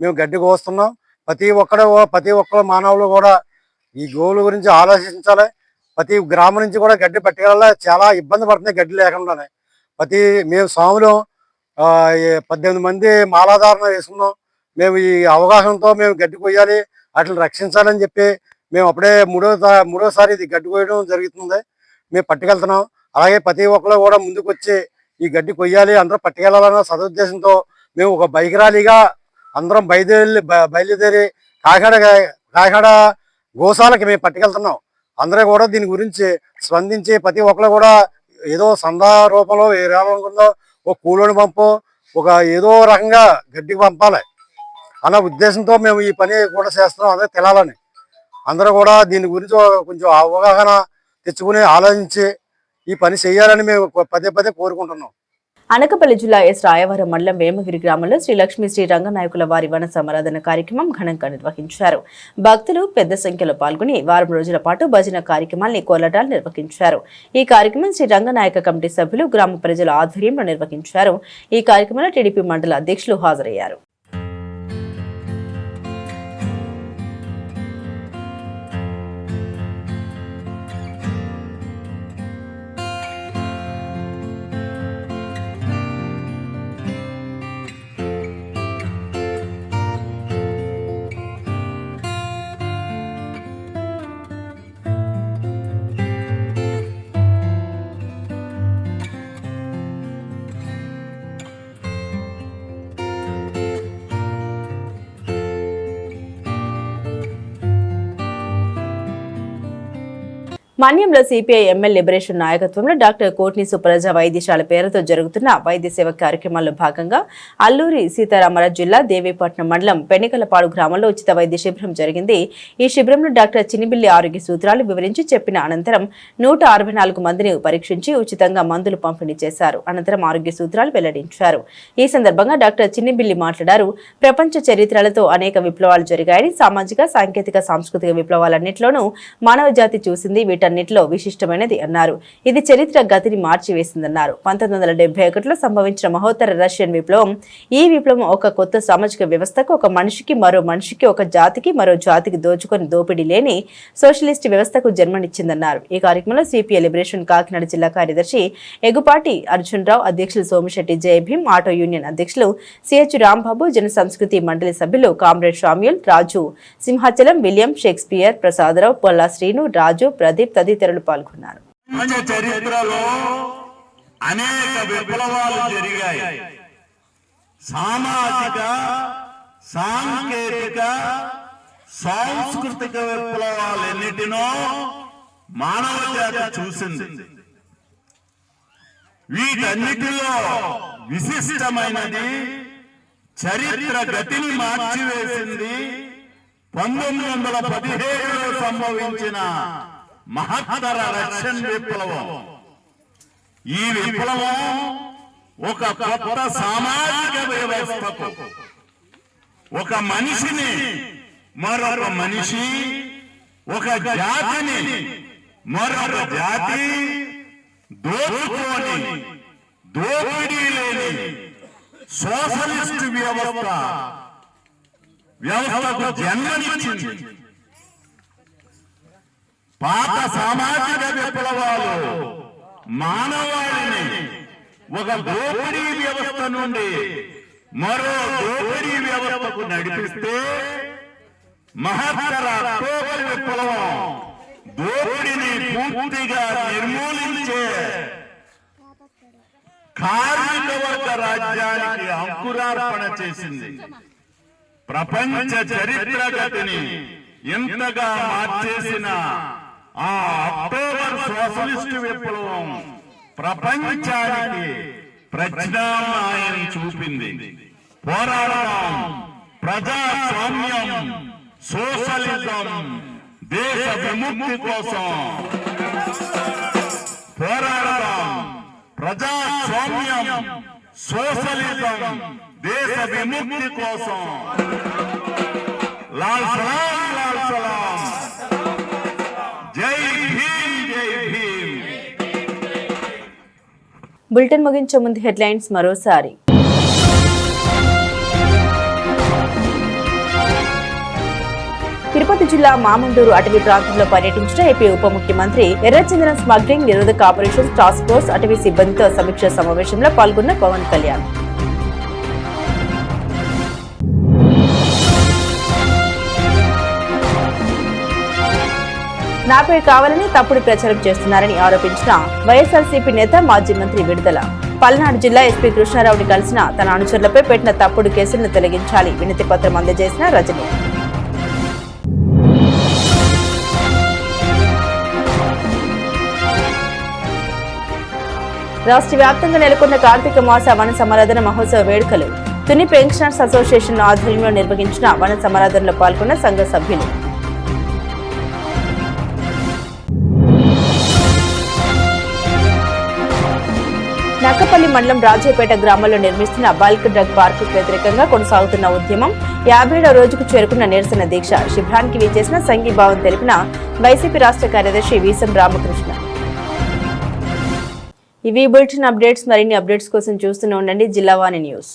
మేము గడ్డి కోస్తున్నాం. ప్రతి ఒక్కరు మానవులు కూడా ఈ గోవుల గురించి ఆలోచించాలి. ప్రతి గ్రామం నుంచి కూడా గడ్డి పట్టుకెళ్ళాలి. చాలా ఇబ్బంది పడుతుంది గడ్డి లేకుండానే. మేము స్వాములు 18 మంది మాలాధారణ వేసుకున్నాం. మేము ఈ అవగాహనతో మేము గడ్డి కొయ్యాలి వాటిని రక్షించాలని చెప్పి మేము అప్పుడే మూడోసారి ఇది గడ్డి కొయ్యడం జరుగుతుంది. మేము పట్టుకెళ్తున్నాం. అలాగే ప్రతి ఒక్కరు కూడా ముందుకు వచ్చి ఈ గడ్డి కొయ్యాలి అందరూ పట్టుకెళ్ళాలన్న సదుద్దేశంతో మేము ఒక బైక్ ర్యాలీగా అందరం బయలుదేరి కాకినాడ గోశాలకి మేము పట్టుకెళ్తున్నాం. అందరూ కూడా దీని గురించి స్పందించి ప్రతి ఒక్కరు కూడా ఏదో సందా రూపంలో వేయాలనుకుందో ఒక కూలోని పంపు ఒక ఏదో రకంగా గడ్డికి పంపాలి అన్న ఉద్దేశంతో మేము ఈ పని కూడా చేస్తున్నాం. అందరూ తెలాలని అందరూ కూడా దీని గురించి కొంచెం అవగాహన తెచ్చుకుని ఆలోచించి ఈ పని చేయాలని మేము పదే కోరుకుంటున్నాం. అనకాపల్లి జిల్లా ఎస్ రాయవరం మండలం వేమగిరి గ్రామంలో శ్రీ లక్ష్మీ శ్రీ రంగనాయకుల వారి వన సమారాధన కార్యక్రమం ఘనంగా నిర్వహించారు. భక్తులు పెద్ద సంఖ్యలో పాల్గొని వారం రోజుల పాటు భజన కార్యక్రమాల్ని కోలాటాలు నిర్వహించారు. ఈ కార్యక్రమం శ్రీ రంగనాయక కమిటీ సభ్యులు గ్రామ ప్రజల ఆధ్వర్యంలో నిర్వహించారు. ఈ కార్యక్రమంలో టీడీపీ మండల అధ్యక్షులు హాజరయ్యారు. మన్యంలో సిపిఐ ఎంఎల్ లిబరేషన్ నాయకత్వంలో డాక్టర్ కోట్ని సుప్రజ వైద్యశాల పేరుతో జరుగుతున్న వైద్య సేవ కార్యక్రమాల్లో భాగంగా అల్లూరి సీతారామరాజు జిల్లా దేవీపట్నం మండలం పెనికలపాడు గ్రామంలో ఉచిత వైద్య శిబిరం జరిగింది. ఈ శిబిరంలో డాక్టర్ చినిబిల్లి ఆరోగ్య సూత్రాలు వివరించి చెప్పిన అనంతరం 164 మందిని పరీక్షించి ఉచితంగా మందులు పంపిణీ చేశారు. అనంతరం ఆరోగ్య సూత్రాలు వెల్లడించారు. ఈ సందర్భంగా డాక్టర్ చినిబిల్లి మాట్లాడారు. ప్రపంచ చరిత్రలతో అనేక విప్లవాలు జరిగాయని, సామాజిక సాంకేతిక సాంస్కృతిక విప్లవాలన్నింటిలోనూ మానవ జాతి చూసింది వీటన్నిటిలో విశిష్టమైనది అన్నారు. ఇది చరిత్ర గతిని మార్చివేసిందన్నారు. 1971లో సంభవించిన మహోత్తర రష్యన్ విప్లవం, ఈ విప్లవం ఒక కొత్త సామాజిక వ్యవస్థకు, ఒక మనిషికి మరో మనిషికి, ఒక జాతికి మరో జాతికి దోచుకొని దోపిడీ లేని సోషలిస్ట్ వ్యవస్థకు జన్మనిచ్చిందన్నారు. ఈ కార్యక్రమంలో సిపిఐ లిబరేషన్ కాకినాడ జిల్లా కార్యదర్శి ఎగుపాటి అర్జున్రావు, అధ్యక్షులు సోమిశెట్టి జయభీం, ఆటో యూనియన్ అధ్యక్షులు సిహెచ్ రాంబాబు, జన సంస్కృతి మండలి సభ్యులు కామ్రేడ్ షామ్యూల్, రాజు సింహాచలం, విలియం, షేక్స్పియర్, ప్రసాదరావు, పొల్లా శ్రీను, రాజు, ప్రదీప్ తదితరులు పాల్గొన్నారు. చరిత్రలో అనేక విప్లవాలు జరిగాయి. సామాజిక, సాంకేతిక, సాంస్కృతిక విప్లవాలన్నిటినో మానవ జాతి చూసింది. వీటన్నిటిలో విశిష్టమైనది, చరిత్ర గతిని మార్చివేసింది 1917లో సంభవించిన మహత్తర రష్యన్ విప్లవం. ఈ విప్లవం ఒక కొత్త సామాజిక వ్యవస్థకు, ఒక మనిషిని మరొక మనిషి, ఒక జాతిని మరొక జాతి దోచుకొని దోపిడీ లేని సోషలిస్ట్ వ్యవస్థకు జన్మనిచ్చింది. పాత సామాజిక విప్లవాలు మానవాళిని ఒక దోపిడీ వ్యవస్థ నుండి మరో దోపిడీ వ్యవస్థకు నడిపిస్తే, మహత్తర అక్టోబర్ విప్లవం దోపిడీని పూర్తిగా నిర్మూలించే కార్మిక వర్గ రాజ్యానికి అంకురార్పణ చేసింది. ప్రపంచ చరిత్ర గతిని ఎంతగా మార్చేసిన ఆ అక్టోబర్ సోషలిస్ట్ విప్లవం ప్రపంచానికి ప్రజ్ఞామాయం చూపింది. పోరాడదాం, ప్రజాస్వామ్యం, సోషలిజం, దేశ విముక్తి కోసం పోరాడదాం. ప్రజాస్వామ్యం, సోషలిజం, దేశ విముక్తి కోసం. లాల్ సలాం, లాల్ సలాం. జై భీమ్, జై భీమ్. బులెటిన్ ముగించే ముందు హెడ్లైన్స్ మరోసారి. తిరుపతి జిల్లా మామండూరు అటవీ ప్రాంతంలో పర్యటించిన ఏపీ ఉప ముఖ్యమంత్రి. ఎర్రచందనం స్మగ్లింగ్ నిరోధక ఆపరేషన్స్ టాస్క్ ఫోర్స్ అటవీ సిబ్బందితో సమీక్ష సమావేశంలో పాల్గొన్న పవన్ కళ్యాణ్. నాపై కావాలని తప్పుడు ప్రచారం చేస్తున్నారని ఆరోపించిన వైఎస్ఆర్సీపీ నేత మాజీ మంత్రి విడుదల. పల్నాడు జిల్లా ఎస్పీ కృష్ణారావుని కలిసిన తన అనుచరులపై పెట్టిన తప్పుడు కేసులను తొలగించాలి వినతి పత్రం అందజేసిన రజనీ. రాష్ట్ర వ్యాప్తంగా నెలకొన్న కార్తీక మాస వన సమారాధన మహోత్సవ వేడుకలు. తుని పెన్షనర్స్ అసోసియేషన్ ఆధ్వర్యంలో నిర్వహించిన వన సమారాధనలో పాల్గొన్న సంఘ సభ్యులు. నక్కపల్లి మండలం రాజేపేట గ్రామంలో నిర్మిస్తున్న బల్క్ డ్రగ్ పార్కు వ్యతిరేకంగా కొనసాగుతున్న ఉద్యమం 57వ రోజుకు చేరుకున్న నిరసన దీక్ష. శిబిరానికి విచ్చేసిన సంఘీభావం తెలిపిన వైసీపీ రాష్ట్ర కార్యదర్శి వీసం రామకృష్ణ. ఇవి బులెటిన్ అప్డేట్స్. మరిన్ని అప్డేట్స్ కోసం చూస్తూనే ఉండండి జిల్లావాణి న్యూస్.